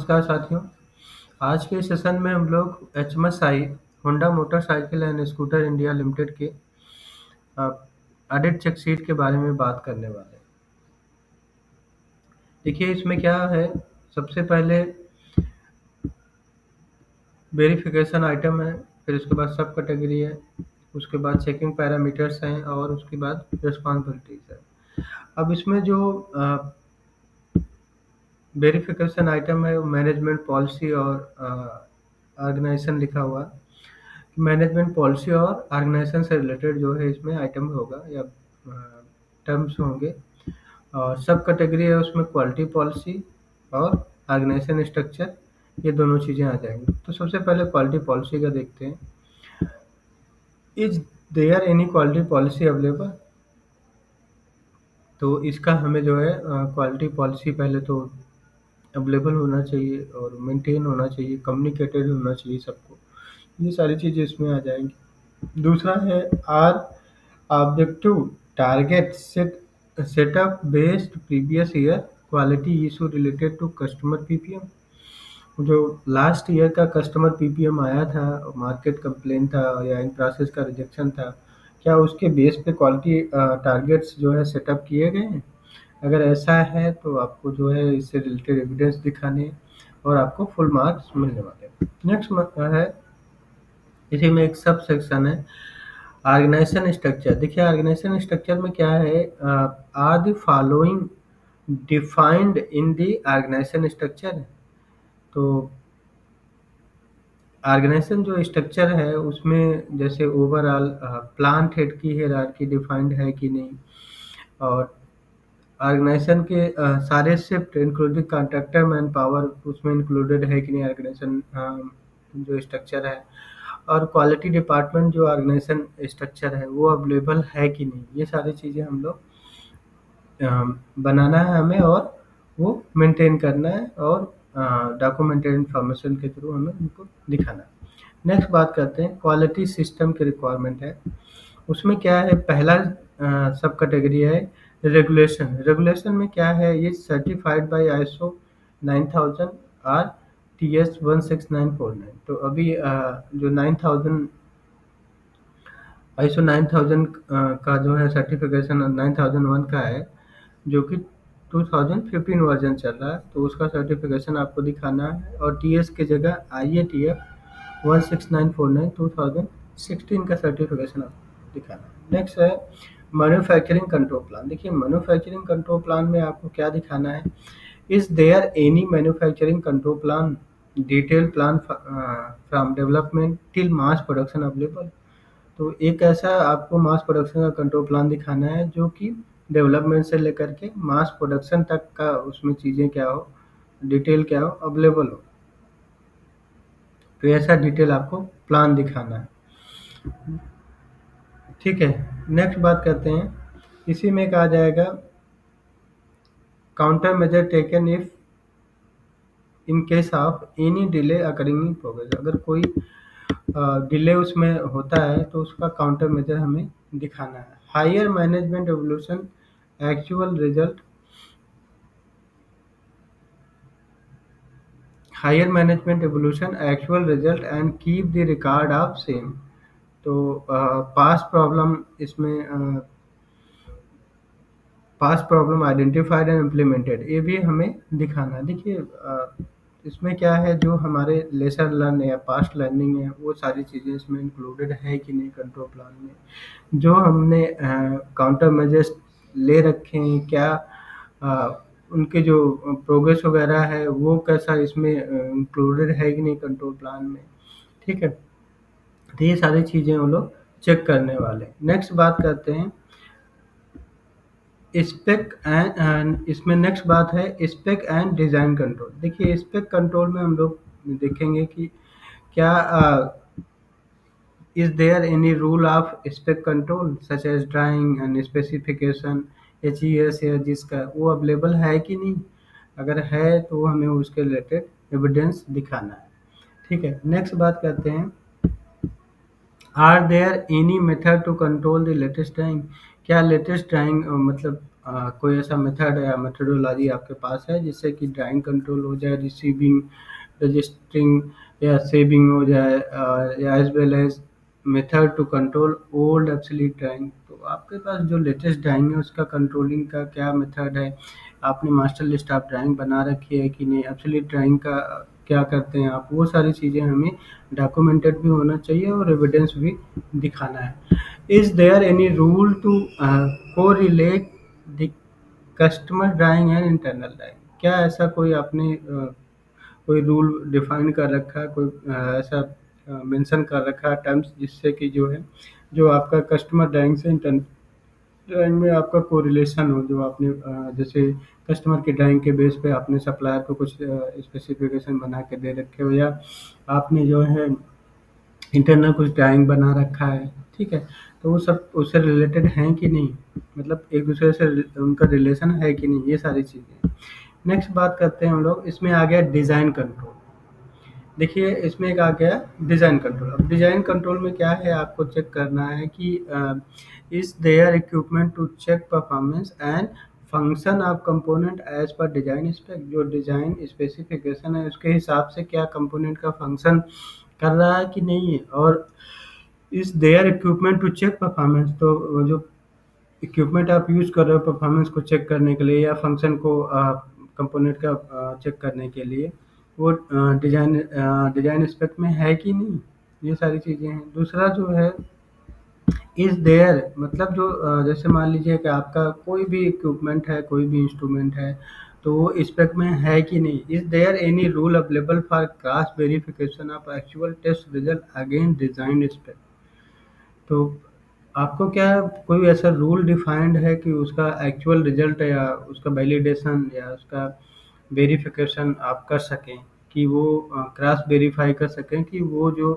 नमस्कार साथियों। आज के सेशन में हम लोग HMSI Honda motorcycle and scooter India limited के ऑडिट चेकशीट के बारे में बात करने वाले हैं। देखिए इसमें क्या है, सबसे पहले वेरिफिकेशन आइटम है, फिर उसके बाद सब कैटेगरी है, उसके बाद चेकिंग पैरामीटर्स हैं और उसके बाद रिस्पॉन्सिबिलिटीज है। अब इसमें जो वेरिफिकेशन आइटम है वो मैनेजमेंट पॉलिसी और ऑर्गेनाइजेशन लिखा हुआ है। मैनेजमेंट पॉलिसी और ऑर्गेनाइजेशन से रिलेटेड जो है इसमें आइटम होगा या टर्म्स होंगे। और सब कैटेगरी है उसमें क्वालिटी पॉलिसी और ऑर्गेनाइजेशन स्ट्रक्चर, ये दोनों चीज़ें आ जाएंगी। तो सबसे पहले क्वालिटी पॉलिसी का देखते हैं। Is there any quality policy available? तो इसका हमें जो है क्वालिटी पॉलिसी पहले तो अवेलेबल होना चाहिए और मेंटेन होना चाहिए, कम्युनिकेटेड होना चाहिए सबको। ये सारी चीज़ें इसमें आ जाएंगी। दूसरा है are objective target setup based previous year quality issue related to customer PPM. जो लास्ट ईयर का कस्टमर पीपीएम आया था, मार्केट कंप्लेन था या इन प्रोसेस का रिजेक्शन था, क्या उसके बेस पे क्वालिटी टारगेट्स जो है सेटअप किए गए हैं? अगर ऐसा है तो आपको जो है इससे रिलेटेड एविडेंस दिखाने और आपको फुल मार्क्स मिलने वाले हैं। नेक्स्ट है, इसी में एक सब सेक्शन है ऑर्गेनाइजेशन स्ट्रक्चर। देखिए ऑर्गेनाइजेशन स्ट्रक्चर में क्या है, are the following defined in the organisation structure. तो ऑर्गेनाइजेशन जो स्ट्रक्चर है उसमें जैसे ओवरऑल प्लांट हेड की हायरार्की डिफाइंड है कि नहीं, और ऑर्गेनाइजेशन के सारे shift including contractor man power उसमें इंक्लूडेड है कि नहीं ऑर्गेनाइजेशन जो स्ट्रक्चर है, और क्वालिटी डिपार्टमेंट जो ऑर्गेनाइजेशन स्ट्रक्चर है वो अवेलेबल है कि नहीं। ये सारी चीज़ें हम लोग बनाना है हमें और वो मेंटेन करना है और डॉक्यूमेंटेड इंफॉर्मेशन के थ्रू हमें उनको दिखाना है। नेक्स्ट बात करते हैं क्वालिटी सिस्टम की रिक्वायरमेंट है। उसमें क्या है, पहला सब कैटेगरी है रेगुलेशन। रेगुलेशन में क्या है, ये certified by ISO 9000 or TS 16949। तो अभी जो 9000 ISO 9000 का जो है सर्टिफिकेशन 9001 का है, जो कि 2015 वर्जन चल रहा है, तो उसका सर्टिफिकेशन आपको दिखाना है। और TS की जगह IATF 16949 2016 का सर्टिफिकेशन आपको दिखाना है। नेक्स्ट है मैन्युफैक्चरिंग कंट्रोल प्लान। देखिए मैन्युफैक्चरिंग कंट्रोल प्लान में आपको क्या दिखाना है, is there any manufacturing control plan detail plan from development till mass production available. तो एक ऐसा आपको मास प्रोडक्शन का कंट्रोल प्लान दिखाना है जो कि डेवलपमेंट से लेकर के मास प्रोडक्शन तक का उसमें चीज़ें क्या हो, डिटेल क्या हो, अवेलेबल हो। तो ऐसा डिटेल आपको प्लान दिखाना है, ठीक है। नेक्स्ट बात करते हैं, इसी में एक आ जाएगा counter measure taken if in case of any delay occurring in progress. अगर कोई डिले उसमें होता है तो उसका काउंटर मेजर हमें दिखाना है। Higher management evolution actual result, higher management evolution actual result and keep the record of same. तो पास्ट प्रॉब्लम इसमें past problem identified and implemented, ये भी हमें दिखाना है। देखिए इसमें क्या है, जो हमारे लेसन लर्न या पास्ट लर्निंग है वो सारी चीज़ें इसमें इंक्लूडेड है कि नहीं कंट्रोल प्लान में। जो हमने काउंटर मेजर्स ले रखे हैं, क्या उनके जो प्रोग्रेस वगैरह है वो कैसा इसमें इंक्लूडेड है कि नहीं कंट्रोल प्लान में, ठीक है। तो ये सारी चीज़ें वो लोग चेक करने वाले। नेक्स्ट बात करते हैं स्पेक एंड इसमें नेक्स्ट बात है स्पेक एंड डिज़ाइन कंट्रोल। देखिए स्पेक कंट्रोल में हम लोग देखेंगे कि क्या is there any rule of spec control such as drawing and specification HES या जिसका वो अवेलेबल है कि नहीं। अगर है तो हमें उसके रिलेटेड एविडेंस दिखाना है, ठीक है। नेक्स्ट बात करते हैं are there any method to control the latest drawing. क्या लेटेस्ट ड्राइंग मतलब कोई ऐसा मेथड या मेथोडोलॉजी आपके पास है जिससे कि ड्राइंग कंट्रोल हो जाए, रिसीविंग, रजिस्टरिंग या सेविंग हो जाए, या as well as method to control old obsolete drawing. तो आपके पास जो लेटेस्ट ड्राइंग है उसका कंट्रोलिंग का क्या मेथड है, आपने मास्टर लिस्ट आप ड्राइंग बना रखी है कि नहीं, ऑब्सोलीट ड्राइंग का क्या करते हैं आप, वो सारी चीज़ें हमें डॉक्यूमेंटेड भी होना चाहिए और एविडेंस भी दिखाना है। Is there any rule to correlate the customer drawing and internal drawing? क्या ऐसा कोई आपने कोई रूल डिफाइन कर रखा है, कोई ऐसा मेंशन कर रखा है टर्म्स जिससे कि जो है जो आपका कस्टमर ड्राइंग से इंटरनल ड्राइंग में आपका कोरिलेशन हो, जो आपने जैसे कस्टमर की ड्राइंग के बेस पे आपने सप्लायर को कुछ स्पेसिफिकेशन बना के दे रखे हो, या आपने जो है इंटरनल कुछ ड्राइंग बना रखा है, ठीक है? तो वो सब उससे रिलेटेड हैं कि नहीं, मतलब एक दूसरे से उनका रिलेशन है कि नहीं, ये सारी चीज़ें। नेक्स्ट बात करते हैं हम लोग, इसमें आ गया डिज़ाइन कंट्रोल। देखिए इसमें एक आ गया डिज़ाइन कंट्रोल। अब डिज़ाइन कंट्रोल में क्या है, आपको चेक करना है कि is there equipment to check performance and function of component as per design spec. जो डिज़ाइन स्पेसिफिकेशन है उसके हिसाब से क्या कंपोनेंट का फंक्शन कर रहा है कि नहीं है, और is there equipment to check performance. तो जो इक्विपमेंट आप यूज़ कर रहे हो परफॉर्मेंस को चेक करने के लिए या फंक्शन को कंपोनेंट का चेक करने के लिए, वो डिज़ाइन स्पेक में है कि नहीं, ये सारी चीज़ें हैं। दूसरा जो है इज़ देयर, मतलब जो जैसे मान लीजिए कि आपका कोई भी इक्विपमेंट है, कोई भी इंस्ट्रूमेंट है, तो वो स्पेक में है कि नहीं। Is there any rule available for cross verification of actual test result against design spec. तो आपको क्या कोई ऐसा रूल डिफाइंड है कि उसका एक्चुअल रिजल्ट या उसका वैलिडेशन या उसका वेरिफिकेशन आप कर सकें, कि वो क्रॉस वेरीफाई कर सकें कि वो जो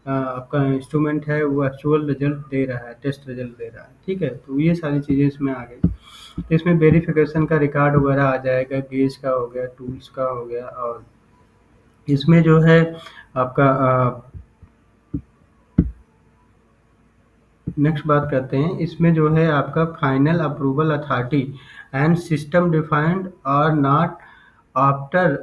आपका इंस्ट्रूमेंट है वो एक्चुअल रिजल्ट दे रहा है, टेस्ट रिजल्ट दे रहा है, ठीक है? तो ये सारी चीज़ें इसमें आ गई। तो इसमें वेरिफिकेशन का रिकॉर्ड वगैरह आ जाएगा, गेज का हो गया, टूल्स का हो गया, और इसमें जो है आपका नेक्स्ट बात करते हैं, इसमें जो है आपका final approval authority and system defined और नॉट आफ्टर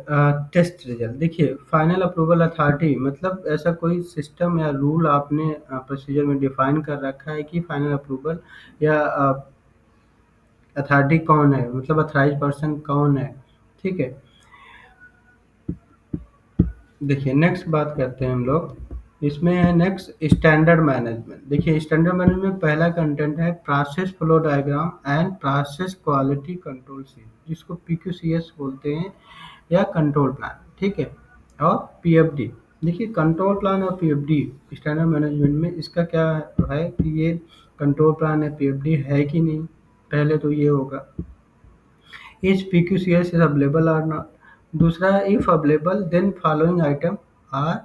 टेस्ट रिजल्ट। देखिए फाइनल अप्रूवल अथॉरिटी मतलब ऐसा कोई सिस्टम या रूल आपने प्रोसीजर में डिफाइन कर रखा है कि फाइनल अप्रूवल या अथॉरिटी कौन है, मतलब अथराइज पर्सन कौन है, ठीक है? देखिए नेक्स्ट बात करते हैं हम लोग, इसमें है नेक्स्ट स्टैंडर्ड मैनेजमेंट। देखिए स्टैंडर्ड मैनेजमेंट पहला कंटेंट है process flow diagram and process quality control sheet, जिसको पीक्यूसीएस बोलते हैं, या कंट्रोल प्लान, ठीक है? और पीएफडी। देखिए कंट्रोल प्लान और पीएफडी स्टैंडर्ड मैनेजमेंट में इसका क्या है कि ये कंट्रोल प्लान या पीएफडी है कि नहीं, पहले तो ये होगा। Is PQCS is available or not? दूसरा है if available then following item are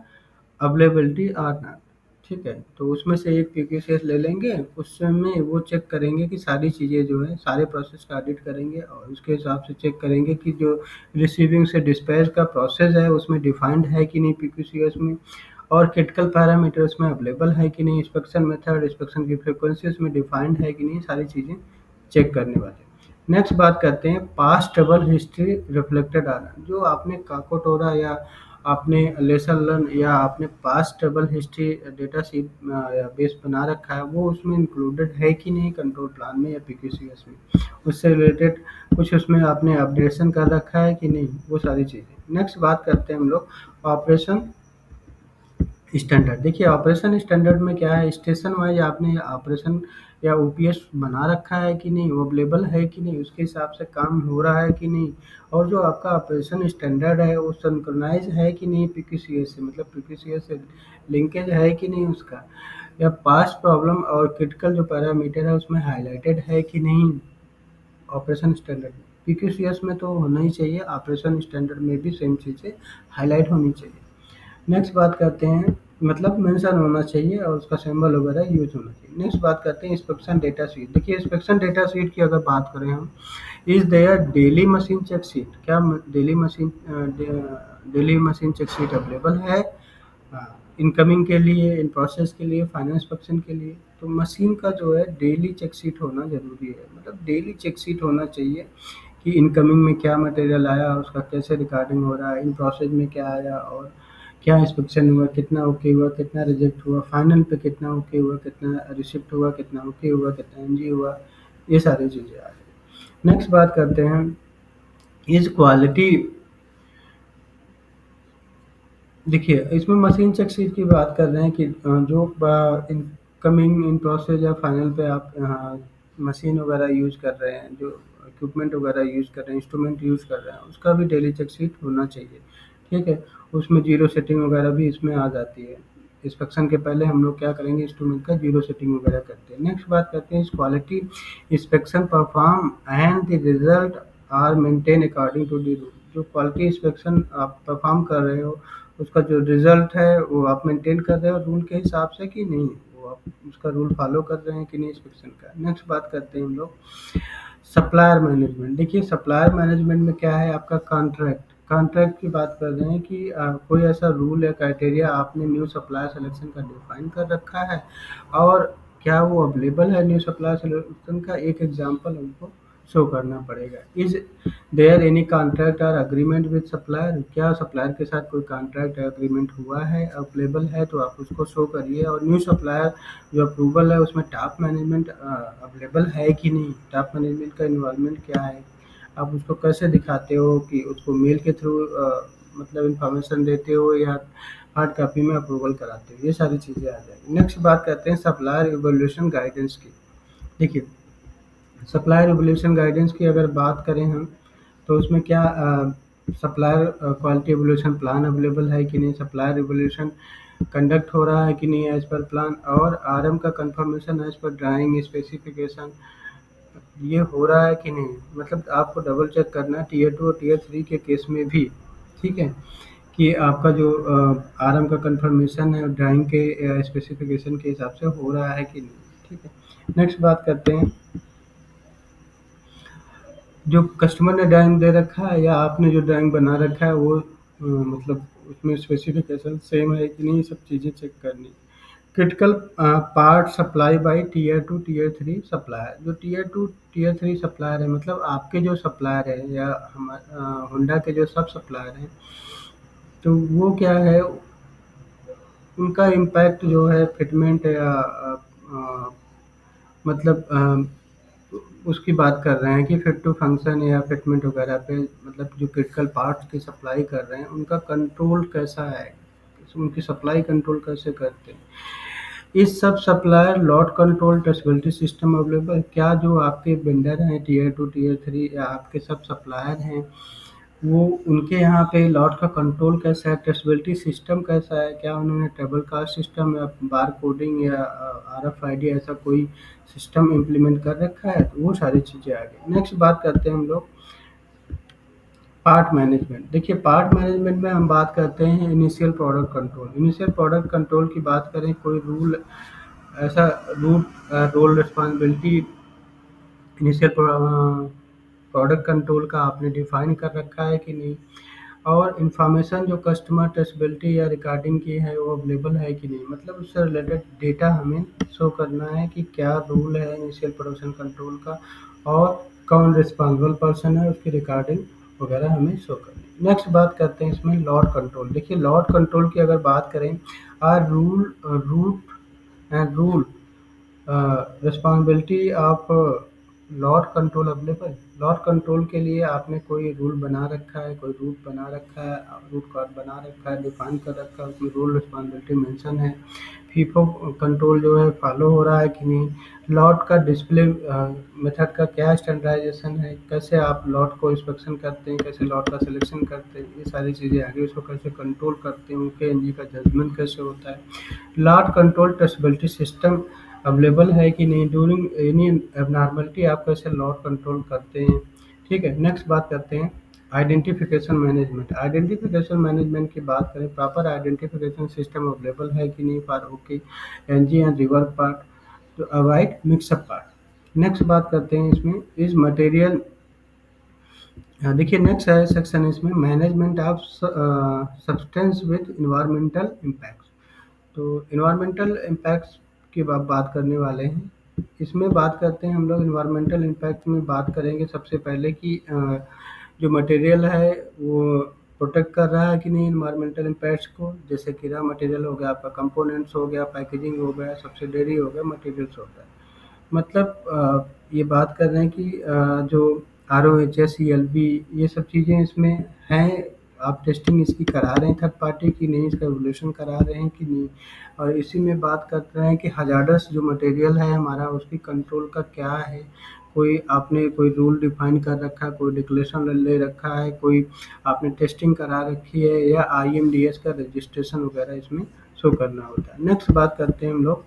availability or not, ठीक है? तो उसमें से एक PQCS ले लेंगे, उसमें वो चेक करेंगे कि सारी चीज़ें जो है सारे प्रोसेस का ऑडिट करेंगे, और उसके हिसाब से चेक करेंगे कि जो रिसीविंग से डिस्पैच का प्रोसेस है उसमें डिफाइंड है कि नहीं PQCS में, और क्रिटिकल पैरामीटर उसमें अवेलेबल है कि नहीं, इंस्पेक्शन मेथड, इंस्पेक्शन की फ्रीक्वेंसी उसमें डिफाइंड है कि नहीं, सारी चीज़ें चेक करने वाले। नेक्स्ट बात करते हैं पास्ट ट्रबल हिस्ट्री रिफ्लेक्टेड आना। जो आपने काकोटोरा या आपने लेसन लर्न या आपने past trouble history data sheet या बेस बना रखा है, वो उसमें इंक्लूडेड है कि नहीं कंट्रोल प्लान में या पीक्यूसीएस में, उससे रिलेटेड कुछ उसमें आपने अपडेशन कर रखा है कि नहीं, वो सारी चीज़ें। नेक्स्ट बात करते हैं हम लोग ऑपरेशन स्टैंडर्ड। देखिए ऑपरेशन स्टैंडर्ड में क्या है, स्टेशन वाइज आपने ऑपरेशन या ओपीएस बना रखा है कि नहीं, वो अवेलेबल है कि नहीं, उसके हिसाब से काम हो रहा है कि नहीं, और जो आपका ऑपरेशन स्टैंडर्ड है वो सिंक्रोनाइज है कि नहीं पीक्यूसीएस से, मतलब पीक्यूसीएस से लिंकेज है कि नहीं उसका, या पास्ट प्रॉब्लम और क्रिटिकल जो पैरामीटर है उसमें हाईलाइटेड है कि नहीं ऑपरेशन स्टैंडर्ड में। पीक्यूसीएस में तो होना ही चाहिए, ऑपरेशन स्टैंडर्ड में भी सेम चीज़ें हाईलाइट होनी चाहिए। नेक्स्ट बात करते हैं, मतलब मेंशन होना चाहिए और उसका सिंबल वगैरह यूज होना चाहिए। नेक्स्ट बात करते हैं इंस्पेक्शन डेटा शीट। देखिए इंस्पेक्शन डेटा शीट की अगर बात करें हम, is there daily machine check sheet, क्या daily machine check sheet available है? इनकमिंग के लिए, इन प्रोसेस के लिए, फाइनल इंस्पेक्शन के लिए। तो मशीन का जो है डेली चेक शीट होना ज़रूरी है, मतलब डेली चेक शीट होना चाहिए कि इनकमिंग में क्या मटेरियल आया, उसका कैसे रिकॉर्डिंग हो रहा है, इन प्रोसेस में क्या आया और क्या इंस्पेक्शन हुआ, कितना ओके हुआ, कितना रिजेक्ट हुआ, फाइनल पे कितना ओके हुआ, कितना रिसिप्ट हुआ, कितना ओके हुआ, कितना एनजी हुआ, ये सारी चीज़ें आ गई। नेक्स्ट बात करते हैं इज क्वालिटी। देखिए, इसमें मशीन चेक शीट की बात कर रहे हैं कि जो इनकमिंग, इन प्रोसेस या फाइनल पे आप मशीन वगैरह यूज़ कर रहे हैं, जो इक्विपमेंट वगैरह यूज़ कर रहे हैं, इंस्ट्रूमेंट यूज़ कर रहे हैं, उसका भी डेली चेक शीट होना चाहिए, ठीक है? उसमें ज़ीरो सेटिंग वगैरह भी इसमें आ जाती है। इंस्पेक्शन के पहले हम लोग क्या करेंगे, इंस्ट्रूमेंट का ज़ीरो सेटिंग वगैरह करते हैं। नेक्स्ट बात करते हैं इस quality inspection perform and the result are maintain according to the rule. जो क्वालिटी इंस्पेक्शन आप परफॉर्म कर रहे हो, उसका जो रिजल्ट है वो आप मेंटेन कर रहे हो रूल के हिसाब से कि नहीं, वो आप उसका रूल फॉलो कर रहे हैं कि नहीं इंस्पेक्शन का। नेक्स्ट बात करते हैं हम लोग सप्लायर मैनेजमेंट। देखिए, सप्लायर मैनेजमेंट में क्या है, आपका कॉन्ट्रैक्ट। कॉन्ट्रैक्ट की बात कर रहे हैं कि कोई ऐसा रूल या क्राइटेरिया आपने न्यू सप्लायर सिलेक्शन का डिफाइन कर रखा है और क्या वो अवेलेबल है न्यू सप्लायर सिलेक्शन का, एक एग्जांपल हमको शो करना पड़ेगा। इज देयर एनी कॉन्ट्रैक्ट और अग्रीमेंट विद सप्लायर, क्या सप्लायर के साथ कोई कॉन्ट्रैक्ट या अग्रीमेंट हुआ है, अवेलेबल है तो आप उसको शो करिए। और न्यू सप्लायर जो अप्रूवल है उसमें टॉप मैनेजमेंट अवेलेबल है कि नहीं, टॉप मैनेजमेंट का इन्वॉल्वमेंट क्या है, आप उसको कैसे दिखाते हो कि उसको मेल के थ्रू मतलब इन्फॉर्मेशन देते हो या हार्ड कॉपी में अप्रूवल कराते हो, ये सारी चीज़ें आ जाएगी। नेक्स्ट बात करते हैं सप्लायर इवोल्यूशन गाइडेंस की। देखिए, सप्लायर इवोल्यूशन गाइडेंस की अगर बात करें हम, तो उसमें क्या supplier quality evolution plan available है कि नहीं, सप्लायर इवोल्यूशन कंडक्ट हो रहा है कि नहीं एज पर प्लान, और आरएम का confirmation as per drawing specification ये हो रहा है कि नहीं। मतलब आपको डबल चेक करना है टीयर 2 और टीयर 3 के केस में भी, ठीक है, कि आपका जो आरएम का कंफर्मेशन है ड्राइंग के स्पेसिफिकेशन के हिसाब से हो रहा है कि नहीं, ठीक है। नेक्स्ट बात करते हैं जो कस्टमर ने ड्राइंग दे रखा है या आपने जो ड्राइंग बना रखा है वो मतलब उसमें स्पेसिफिकेशन सेम है कि नहीं, ये सब चीज़ें चेक करनी। Critical part supply by tier 2 tier 3 supplier. जो टीयर 2 टीयर 3 सप्लायर है, मतलब आपके जो सप्लायर है या होंडा के जो सब सप्लायर हैं, तो वो क्या है, उनका इम्पैक्ट जो है फिटमेंट या अ, मतलब उसकी बात कर रहे हैं कि फिट टू फंक्शन या फिटमेंट वगैरह पे, मतलब जो क्रिटिकल पार्ट्स की सप्लाई कर रहे हैं उनका कंट्रोल कैसा है, उनकी सप्लाई कंट्रोल कैसे करते हैं। इस सब supplier lot control traceability system available है? क्या जो आपके वेंडर हैं टीयर 2 टीयर 3 या आपके सब सप्लायर हैं, वो उनके यहाँ पे लॉट का कंट्रोल कैसा है, ट्रेसेबिलिटी सिस्टम कैसा है, क्या उन्होंने टेबल कास्ट सिस्टम या बार कोडिंग या आरएफआईडी ऐसा कोई सिस्टम इम्प्लीमेंट कर रखा है, तो वो सारी चीज़ें आ गई। नेक्स्ट बात करते हैं हम लोग पार्ट मैनेजमेंट। देखिए, पार्ट मैनेजमेंट में हम बात करते हैं initial product control. Initial product control की बात करें, कोई रूल ऐसा rule role responsibility initial product control का आपने डिफाइन कर रखा है कि नहीं, और इन्फॉर्मेशन जो कस्टमर ट्रेसेबिलिटी या रिकॉर्डिंग की है वो अवेलेबल है कि नहीं, मतलब उससे रिलेटेड डेटा हमें शो करना है कि क्या रूल है इनिशियल प्रोडक्शन कंट्रोल का और कौन रिस्पॉन्सिबल पर्सन है, उसकी रिकॉर्डिंग वगैरह हमें शो करनी है। नेक्स्ट बात करते हैं इसमें लॉट कंट्रोल। देखिए, लॉट कंट्रोल की अगर बात करें, are rule route and rule responsibility of lot control available. Lot control के लिए आपने कोई रूल बना रखा है, कोई रूट बना रखा है, रूट कार्ड बना रखा है, डिफाइन कर रखा है, उसमें रूल रिस्पॉन्सिबिलिटी मेंशन है, फीफो कंट्रोल जो है फॉलो हो रहा है कि नहीं, लॉट का डिस्प्ले मेथड का क्या स्टैंडर्डाइजेशन है, कैसे आप लॉट को इंस्पेक्शन करते हैं, कैसे लॉट का सिलेक्शन करते हैं, ये सारी चीज़ें आगे उसको कैसे कंट्रोल करते हैं, उनके एनजी का जजमेंट कैसे होता है, lot control traceability system available है कि नहीं, ड्यूरिंग एनी एबनॉर्मलिटी आप कैसे लॉट कंट्रोल करते हैं, ठीक है। नेक्स्ट बात करते हैं आइडेंटिफिकेशन मैनेजमेंट। आइडेंटिफिकेशन मैनेजमेंट की बात करें, प्रॉपर आइडेंटिफिकेशन सिस्टम अवेलेबल है कि नहीं for okay NG and rework part to avoid mixup part. Next बात करते हैं इसमें इज मटेरियल। देखिए, नेक्स्ट है सेक्शन इसमें management of substance with environmental impact. तो इन्वायरमेंटल इम्पैक्ट्स की बात करने वाले हैं। इसमें बात करते हैं हम लोग इन्वायरमेंटल इम्पैक्ट में बात करेंगे सबसे पहले कि जो मटेरियल है वो प्रोटेक्ट कर रहा है कि नहीं इन्वायरमेंटल इम्पैक्ट्स को। जैसे कि रॉ मटेरियल हो गया, आपका कंपोनेंट्स हो गया, पैकेजिंग हो गया, सब्सिडरी हो गया, मटेरियल्स हो गया। मतलब ये बात कर रहे हैं कि जो ROHS, CLB ये सब चीज़ें इसमें हैं। आप टेस्टिंग इसकी करा रहे हैं थर्ड पार्टी की नहीं, इसका एवोल्यूशन करा रहे हैं कि नहीं। और इसी में बात कर रहे हैं कि हजार्डस जो मटेरियल है हमारा उसकी कंट्रोल का क्या है। कोई आपने कोई रूल डिफाइन कर रखा है, कोई डिक्लेरेशन ले रखा है, कोई आपने टेस्टिंग करा रखी है, या IMDS का रजिस्ट्रेशन वगैरह इसमें शो करना होता है। नेक्स्ट बात करते हैं हम लोग।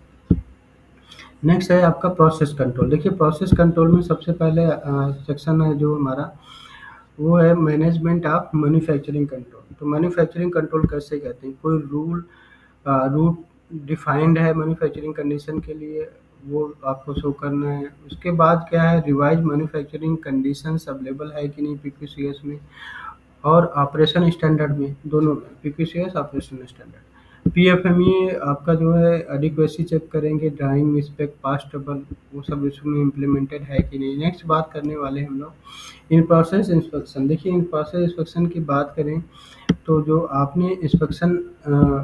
नेक्स्ट है आपका प्रोसेस कंट्रोल। देखिए प्रोसेस कंट्रोल में सबसे पहले सेक्शन है जो हमारा, वो है मैनेजमेंट ऑफ मैन्युफैक्चरिंग कंट्रोल। तो मैन्युफैक्चरिंग कंट्रोल कैसे कहते हैं, कोई रूट डिफाइंड है मैन्युफैक्चरिंग कंडीशन के लिए, वो आपको शो करना है। उसके बाद क्या है, रिवाइज मैन्युफैक्चरिंग कंडीशंस अवेलेबल है कि नहीं PQCS में और ऑपरेशन स्टैंडर्ड में, दोनों में, PQCS ऑपरेशन स्टैंडर्ड। PFME आपका जो है एडिक्वेसी चेक करेंगे, ड्राइंग स्पेक पास टेबल वो सब इसमें इम्प्लीमेंटेड है कि नहीं। नेक्स्ट बात करने वाले हैं हम लोग इन प्रोसेस इंस्पेक्शन। देखिए इन प्रोसेस इंस्पेक्शन की बात करें तो जो आपने इंस्पेक्शन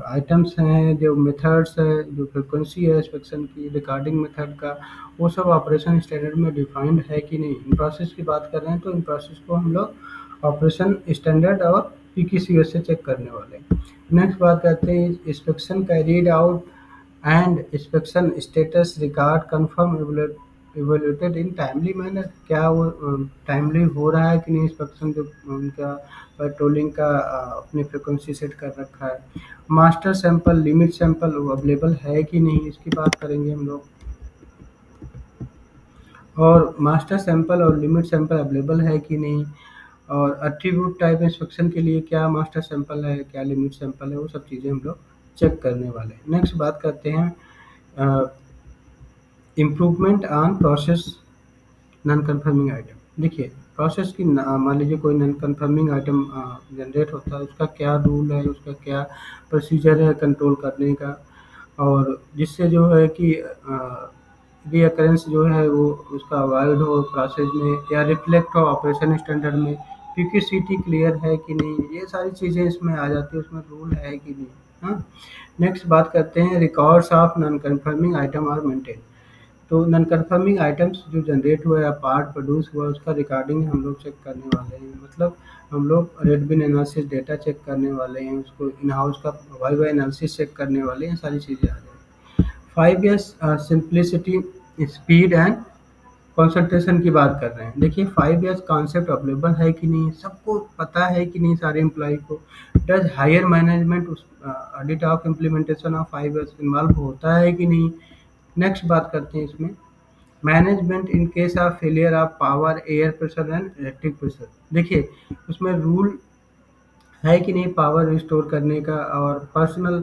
आइटम्स हैं, जो मेथड्स है, जो फ्रिक्वेंसी है इंस्पेक्शन की, रिकॉर्डिंग मेथड का, वो सब ऑपरेशन स्टैंडर्ड में डिफाइंड है कि नहीं। इन प्रोसेस की बात कर रहे हैं तो इन प्रोसेस को हम लोग ऑपरेशन स्टैंडर्ड और PQCS से चेक करने वाले हैं। नेक्स्ट बात करते हैं inspection carried out and inspection status record confirm evaluated in timely manner. क्या वो टाइमली हो रहा है कि नहीं इंस्पेक्शन, जो उनका पेट्रोलिंग का अपनी फ्रिक्वेंसी सेट कर रखा है। Master sample limit sample available है कि नहीं, इसकी बात करेंगे हम लोग। और मास्टर सैंपल और लिमिट सैंपल अवेलेबल है कि नहीं, और एट्रीब्यूट टाइप इंस्पेक्शन के लिए क्या मास्टर सैंपल है, क्या लिमिट सैंपल है, वो सब चीज़ें हम लोग चेक करने वाले हैं। नेक्स्ट बात करते हैं improvement on process non conforming item. देखिए प्रोसेस की मान लीजिए कोई नॉन कन्फर्मिंग आइटम जनरेट होता है, उसका क्या रूल है, उसका क्या प्रोसीजर है कंट्रोल करने का, और जिससे जो है कि रीअकरेंस जो है वो उसका अवॉइड हो प्रोसेस में, या रिफ्लेक्ट हो ऑपरेशन स्टैंडर्ड में, PQCT क्लियर है कि नहीं, ये सारी चीज़ें इसमें आ जाती है, उसमें रूल है कि नहीं। हाँ। नेक्स्ट बात करते हैं records of non conforming item are maintain. तो नॉन कन्फर्मिंग आइटम्स जो जनरेट हुआ या पार्ट प्रोड्यूस हुआ उसका रिकॉर्डिंग हम लोग चेक करने वाले हैं। मतलब हम लोग रेड बिन एनालिसिस डेटा चेक करने वाले हैं, उसको इन हाउस का वाई एनालिसिस चेक करने वाले हैं, सारी चीज़ें आ जाएंगी। 5 years simplicity, speed and concentration की बात कर रहे हैं। देखिए 5 years कॉन्सेप्ट अवेलेबल है कि नहीं, सबको पता है कि नहीं सारे एम्प्लॉय को। डज हायर मैनेजमेंट उस audit of implementation of 5 years involve होता है कि नहीं। नेक्स्ट बात करते हैं इसमें management in case of failure of power, air pressure and electric pressure. देखिए उसमें रूल है कि नहीं पावर रिस्टोर करने का, और पर्सनल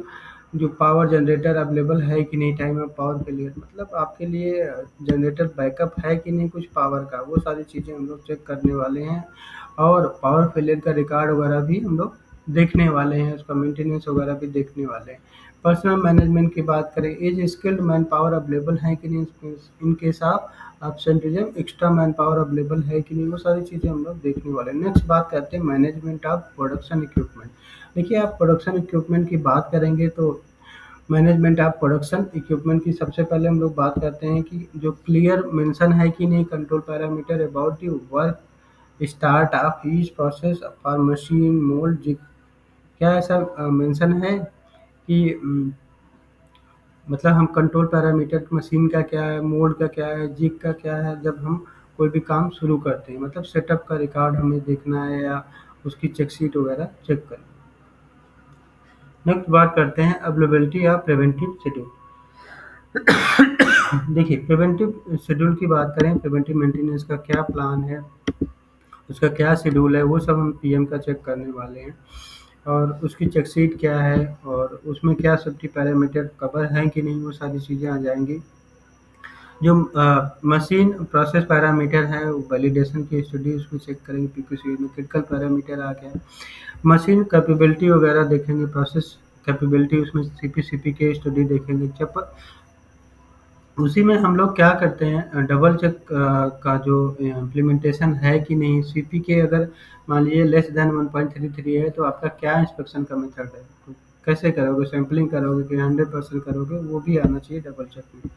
जो पावर जनरेटर अवेलेबल है कि नहीं टाइम ऑफ पावर फेलियर, मतलब आपके लिए जनरेटर बैकअप है कि नहीं कुछ पावर का, वो सारी चीज़ें हम लोग चेक करने वाले हैं। और पावर फेलियर का रिकॉर्ड वगैरह भी हम लोग देखने वाले हैं, उसका मेंटेनेंस वगैरह भी देखने वाले हैं। पर्सनल मैनेजमेंट की बात करें, as skilled man power available है कि नहीं, in case of absenteeism extra man power available है कि नहीं, वो सारी चीज़ें हम लोग देखने वाले हैं। नेक्स्ट बात करते हैं मैनेजमेंट ऑफ प्रोडक्शन इक्विपमेंट। देखिए आप प्रोडक्शन इक्विपमेंट की बात करेंगे तो मैनेजमेंट ऑफ प्रोडक्शन इक्विपमेंट की सबसे पहले हम लोग बात करते हैं कि जो क्लियर मेंशन है कि नहीं control parameter about the work start of each process for machine mould jig. क्या ऐसा मेंशन है कि मतलब हम कंट्रोल पैरामीटर मशीन का क्या है, मोड का क्या है, जिग का क्या है, जब हम कोई भी काम शुरू करते हैं, मतलब सेटअप का रिकॉर्ड हमें देखना है या उसकी चेक शीट वगैरह चेक करनी। नेक्स्ट बात करते हैं अवेलेबिलिटी ऑफ प्रिवेंटिव शेड्यूल। देखिए प्रिवेंटिव शेड्यूल की बात करें, प्रिवेंटिव मेंटेनेंस का क्या प्लान है, उसका क्या शेड्यूल है, वो सब हम PM का चेक करने वाले हैं। और उसकी चेक शीट क्या है, और उसमें क्या सेफ्टी पैरामीटर कवर हैं कि नहीं, वो सारी चीज़ें आ जाएंगी। जो मशीन प्रोसेस पैरामीटर है वो वैलिडेशन की स्टडी उसको चेक करेंगे, PQC में क्रिटिकल पैरामीटर आ गया। मशीन कैपेबिलिटी वगैरह देखेंगे, प्रोसेस कैपेबिलिटी उसमें सीपी के स्टडी देखेंगे। जब उसी में हम लोग क्या करते हैं, डबल चेक का जो इम्प्लीमेंटेशन है कि नहीं, सीपी के अगर मान लीजिए लेस देन 1.33 है तो आपका क्या इंस्पेक्शन का मेथड है, तो कैसे करोगे, सैम्पलिंग करोगे कि 100% करोगे, वो भी आना चाहिए डबल चेक में।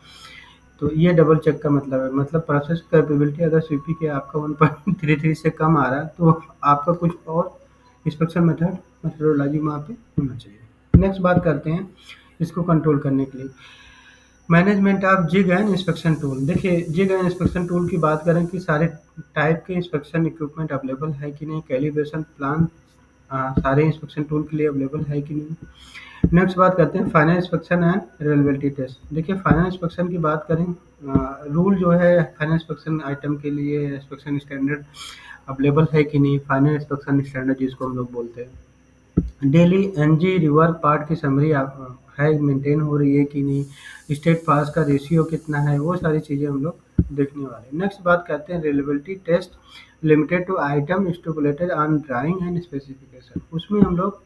तो ये डबल चेक का मतलब है, मतलब प्रोसेस कैपेबिलिटी अगर सीपी के आपका 1.33 से कम आ रहा है तो आपका कुछ और इंस्पेक्शन मेथड मेथडोलॉजी वहाँ पे होना चाहिए। नेक्स्ट बात करते हैं इसको कंट्रोल करने के लिए management of jig and inspection tool. देखिए जिग एंड इंस्पेक्शन टूल की बात करें कि सारे टाइप के इंस्पेक्शन इक्विपमेंट अवेलेबल है कि नहीं, कैलिब्रेशन प्लान सारे इंस्पेक्शन टूल के लिए अवेलेबल है कि नहीं। नेक्स्ट बात करते हैं final inspection and reliability test. देखिए फाइनल इंस्पेक्शन की बात करें, रूल जो है फाइनल इंस्पेक्शन आइटम के लिए इंस्पेक्शन स्टैंडर्ड अवेलेबल है कि नहीं, फाइनल इंस्पेक्शन स्टैंडर्ड जिसको हम लोग बोलते हैं। डेली एनजी रिवर्क पार्ट की समरी है, मेंटेन हो रही है कि नहीं, स्टेट पास का रेशियो कितना है, वो सारी चीज़ें हम लोग देखने वाले हैं। नेक्स्ट बात करते हैं reliability test limited to item stipulated on drawing and specification. उसमें हम लोग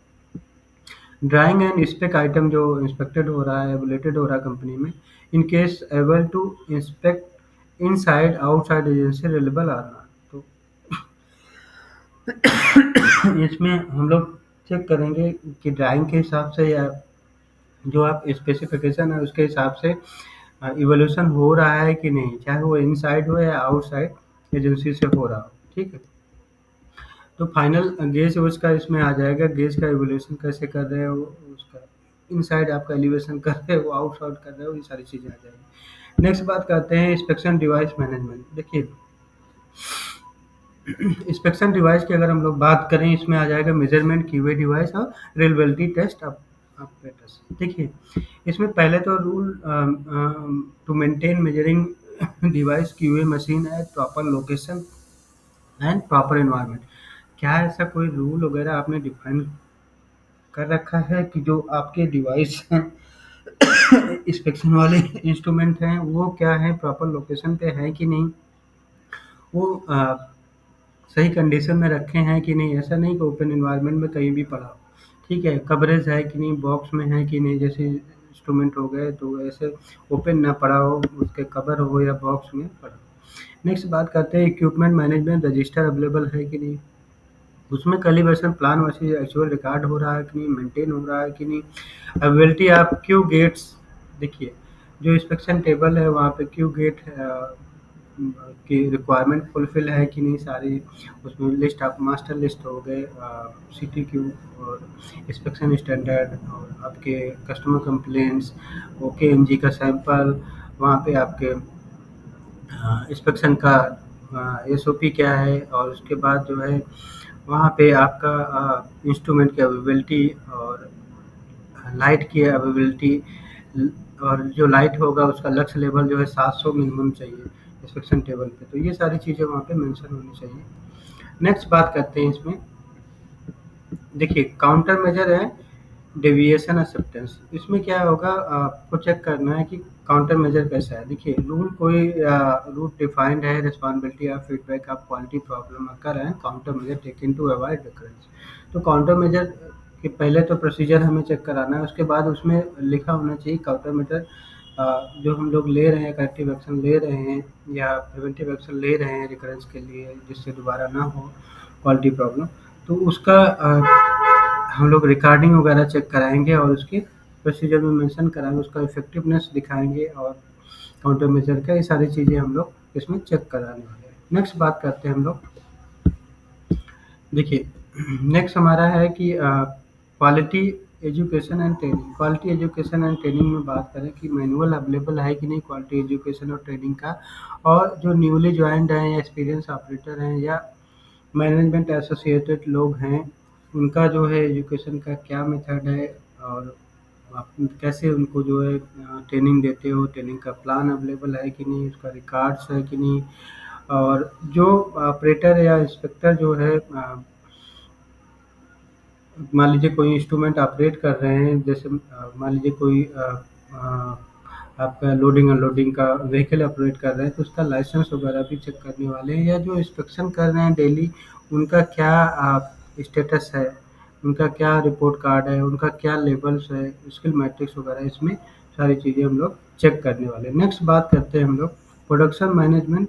ड्राइंग एंड स्पेक आइटम जो इंस्पेक्टेड हो रहा है, एवोलेटेड हो रहा है कंपनी में, in case able to inspect inside outside agency reliable आ रहा है, तो इसमें हम लोग चेक करेंगे कि ड्राइंग के हिसाब से या जो आप स्पेसिफिकेशन है उसके हिसाब से इवोल्यूशन हो रहा है कि नहीं, चाहे वो इनसाइड हो या आउटसाइड एजेंसी से हो रहा हो। ठीक है, तो फाइनल गेज उसका इसमें आ जाएगा, गेज का इवोल्यूशन कैसे कर रहे हो, उसका इनसाइड आपका एलिवेशन कर रहे हो, आउटसाइड कर रहे हो, ये सारी चीज़ें आ जाएगी। नेक्स्ट बात करते हैं इंस्पेक्शन डिवाइस मैनेजमेंट। देखिए इंस्पेक्शन डिवाइस की अगर हम लोग बात करें, इसमें आ जाएगा मेजरमेंट क्यूए डिवाइस और रिलायबिलिटी टेस्ट ऑपरेटर्स। देखिए इसमें पहले तो rule to maintain measuring device QA machine है proper location and proper environment. क्या ऐसा कोई रूल वगैरह आपने डिफाइन कर रखा है कि जो आपके डिवाइस इंस्पेक्शन वाले इंस्ट्रूमेंट हैं वो क्या है, प्रॉपर लोकेशन पे है कि नहीं, वो सही कंडीशन में रखे हैं कि नहीं, ऐसा नहीं कि ओपन एनवायरनमेंट में कहीं भी पड़ा हो। ठीक है, कवरेज है कि नहीं, बॉक्स में है कि नहीं, जैसे इंस्ट्रूमेंट हो गए तो ऐसे ओपन ना पड़ा हो, उसके कवर हो या बॉक्स में पड़ा हो। नेक्स्ट बात करते हैं इक्विपमेंट मैनेजमेंट रजिस्टर अवेलेबल है कि नहीं, उसमें कैलिब्रेशन प्लान वैसे एक्चुअल रिकॉर्ड हो रहा है कि नहीं, मेंटेन हो रहा है कि नहीं। Availability of Q gates. देखिए जो इंस्पेक्शन टेबल है वहाँ पे क्यू गेट की रिक्वायरमेंट फुलफिल है कि नहीं सारी, उसमें लिस्ट आप मास्टर लिस्ट हो गए, सिटी क्यू और इंस्पेक्शन स्टैंडर्ड और आपके कस्टमर कंप्लेंट्स, ओके एनजी का सैंपल, वहाँ पे आपके इंस्पेक्शन का एसओपी क्या है, और उसके बाद जो है वहाँ पे आपका इंस्ट्रूमेंट की अवेलेबिलिटी और लाइट की अवेलेबिलिटी, और जो लाइट होगा उसका लक्स लेवल जो है 700 मिनिमम चाहिए इंस्पेक्शन टेबल पे, तो ये सारी चीज़ें वहाँ पे मेंशन होनी चाहिए। नेक्स्ट बात करते हैं इसमें, देखिए काउंटर मेजर है डेविएशन एक्सेप्टेंस। इसमें क्या होगा, आपको चेक करना है कि काउंटर मेजर कैसा है। देखिए रूल कोई रूट डिफाइंड है, responsibility of feedback of quality problem occur है, counter measure taken to avoid recurrence. तो काउंटर मेजर के पहले तो प्रोसीजर हमें चेक कराना है, उसके बाद उसमें लिखा होना चाहिए काउंटर मेजर जो हम लोग ले रहे हैं, करेक्टिव एक्शन ले रहे हैं या प्रिवेंटिव एक्शन ले रहे हैं रिकरेंस के लिए, जिससे दोबारा ना हो क्वालिटी प्रॉब्लम, तो उसका हम लोग रिकॉर्डिंग वगैरह चेक कराएंगे और उसके प्रोसीजर में मेंशन कराएंगे, उसका इफेक्टिवनेस दिखाएंगे और काउंटर मेजर का, ये सारी चीज़ें हम लोग इसमें चेक कराने वाले हैं। नेक्स्ट बात करते हैं हम लोग, देखिए नेक्स्ट हमारा है कि quality education and training. Quality education and training में बात करें कि मैनुअल अवेलेबल है कि नहीं क्वालिटी एजुकेशन और ट्रेनिंग का, और जो न्यूली ज्वाइंड हैं या एक्सपीरियंस ऑपरेटर हैं या मैनेजमेंट एसोसिएटेड लोग हैं, उनका जो है एजुकेशन का क्या मेथड है, और आप कैसे उनको जो है ट्रेनिंग देते हो, ट्रेनिंग का प्लान अवेलेबल है कि नहीं, उसका रिकॉर्ड्स है कि नहीं, और जो ऑपरेटर या इंस्पेक्टर जो है मान लीजिए कोई इंस्ट्रूमेंट ऑपरेट कर रहे हैं, जैसे मान लीजिए कोई आपका लोडिंग अनलोडिंग का व्हीकल ऑपरेट कर रहे हैं, तो उसका लाइसेंस वगैरह भी चेक करने वाले हैं, या जो इंस्पेक्शन कर रहे हैं डेली उनका क्या स्टेटस है, उनका क्या रिपोर्ट कार्ड है, उनका क्या लेवल्स है, स्किल मैट्रिक्स वगैरह, इसमें सारी चीज़ें हम लोग चेक करने वाले हैं। नेक्स्ट बात करते हैं हम लोग production management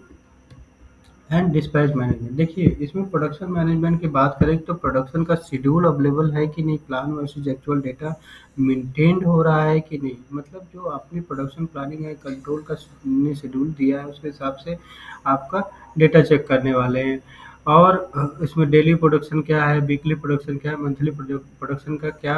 and dispatch management. देखिए, इसमें प्रोडक्शन मैनेजमेंट की बात करें तो प्रोडक्शन का शेड्यूल अवेलेबल है कि नहीं, plan versus actual data maintained हो रहा है कि नहीं। मतलब जो आपने प्रोडक्शन प्लानिंग है, कंट्रोल का ने शेड्यूल दिया है, उसके हिसाब से आपका डेटा चेक करने वाले हैं। और इसमें डेली प्रोडक्शन क्या है, वीकली प्रोडक्शन क्या है, मंथली प्रोडक्शन का क्या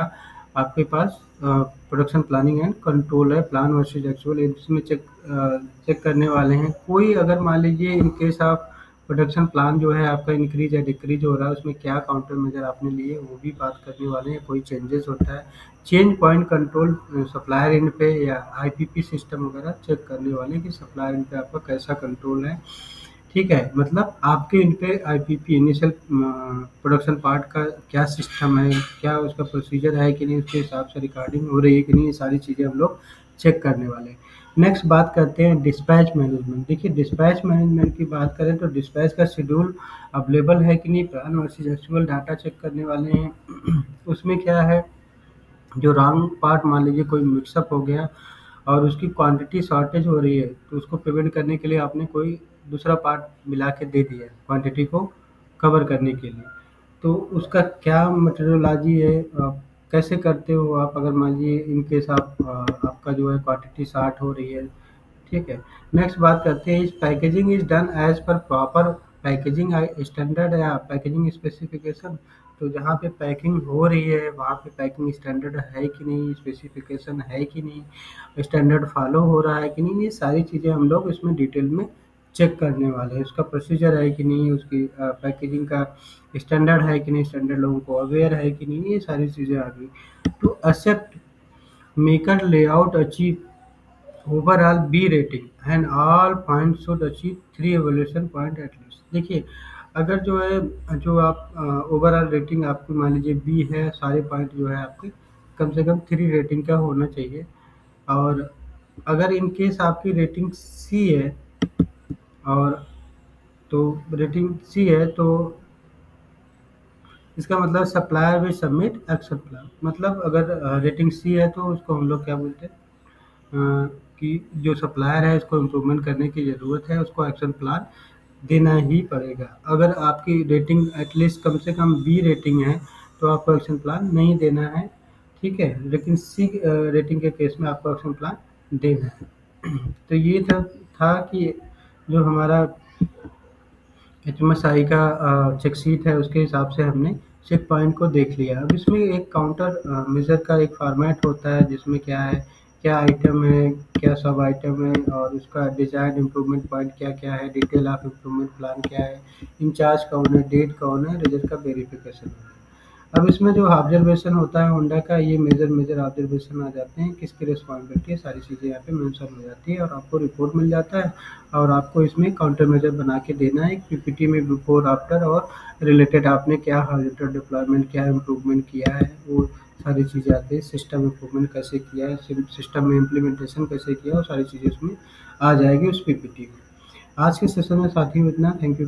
आपके पास प्रोडक्शन प्लानिंग एंड कंट्रोल है, प्लान वर्सेस एक्चुअल, इसमें चेक करने वाले हैं। कोई अगर मान लीजिए इन केस आप प्रोडक्शन प्लान जो है आपका इंक्रीज या डिक्रीज हो रहा है, उसमें क्या काउंटर मेजर आपने लिए, वो भी बात करने वाले हैं। कोई चेंजेस होता है, change point control supplier and पे या आईपीपी सिस्टम वगैरह चेक करने वाले हैं कि सप्लायर एंड पे आपका कैसा कंट्रोल है। ठीक है, मतलब आपके इन पे आईपीपी इनिशियल प्रोडक्शन पार्ट का क्या सिस्टम है, क्या उसका प्रोसीजर है कि नहीं, उसके हिसाब से रिकॉर्डिंग हो रही है कि नहीं, ये सारी चीज़ें हम लोग चेक करने वाले हैं। नेक्स्ट बात करते हैं डिस्पैच मैनेजमेंट। देखिए, डिस्पैच मैनेजमेंट की बात करें तो डिस्पैच का शेड्यूल अवेलेबल है कि नहीं, plan versus actual data check करने वाले हैं। उसमें क्या है, जो रॉन्ग पार्ट मान लीजिए कोई मिक्सअप हो गया और उसकी क्वांटिटी शॉर्टेज हो रही है, तो उसको प्रिवेंट करने के लिए आपने कोई दूसरा पार्ट मिला के दे दिया क्वांटिटी को कवर करने के लिए। तो उसका क्या मेथोडोलॉजी है, कैसे करते हो आप, अगर मान लीजिए इन केस आपका जो है क्वांटिटी शॉर्ट हो रही है। ठीक है। नेक्स्ट बात करते हैं, इस packaging is done as per proper packaging standard या पैकेजिंग स्पेसिफिकेशन। तो जहाँ पे पैकिंग हो रही है वहाँ पे पैकिंग स्टैंडर्ड है कि नहीं, स्पेसिफिकेशन है कि नहीं, स्टैंडर्ड फॉलो हो रहा है कि नहीं, ये सारी चीज़ें हम लोग इसमें डिटेल में चेक करने वाले हैं। उसका प्रोसीजर है कि नहीं, उसकी पैकेजिंग का स्टैंडर्ड है कि नहीं, स्टैंडर्ड लोगों को अवेयर है कि नहीं, ये सारी चीज़ें आ गई। तो except maker layout achieve overall B rating and all point should achieve 3 evolution point at least. देखिए, अगर जो है जो आप ओवरऑल रेटिंग आपकी मान लीजिए बी है, सारे पॉइंट जो है आपके कम से कम 3 रेटिंग का होना चाहिए। और अगर इन केस आपकी रेटिंग सी है, और तो रेटिंग सी है तो इसका मतलब supplier will submit action plan. मतलब अगर रेटिंग सी है तो उसको हम लोग क्या बोलते हैं, अ, कि जो सप्लायर है इसको इम्प्रूवमेंट करने की ज़रूरत है, उसको एक्शन प्लान देना ही पड़ेगा। अगर आपकी रेटिंग एटलीस्ट कम से कम बी रेटिंग है तो आपको एक्शन प्लान नहीं देना है। ठीक है, लेकिन सी रेटिंग के केस में आपको एक्शन प्लान देना है। तो ये था कि जो हमारा एचएमएसआई का चेक शीट है, उसके हिसाब से हमने चेक पॉइंट को देख लिया। अब इसमें एक काउंटर मेजर का एक फॉर्मेट होता है जिसमें क्या है, क्या आइटम है, क्या सब आइटम है, और उसका डिजाइन इम्प्रूवमेंट पॉइंट क्या क्या है, डिटेल ऑफ इम्प्रूवमेंट प्लान क्या है, इंचार्ज कौन है, डेट कौन है, रिजल्ट का वेरिफिकेशन है। अब इसमें जो ऑब्जर्वेशन होता है होंडा का, ये मेजर मेजर ऑब्जर्वेशन आ जाते हैं, किसकी रिस्पॉन्सिबिलिटी है, सारी चीज़ें यहाँ पे मेंशन हो जाती है और आपको रिपोर्ट मिल जाता है। और आपको इसमें काउंटर मेजर बना के देना है पीपीटी में, बिफोर आफ्टर और रिलेटेड आपने क्या हॉरिजॉन्टल डिप्लॉयमेंट, क्या इम्प्रूवमेंट किया है, वो सारी चीज़ें आती है। सिस्टम इम्प्रूवमेंट कैसे किया है, सिस्टम में इम्प्लीमेंटेशन कैसे किया, वो सारी चीज़ें उसमें आ जाएगी उस पीपीटी में। आज के सेशन में साथियों इतना। Thank you.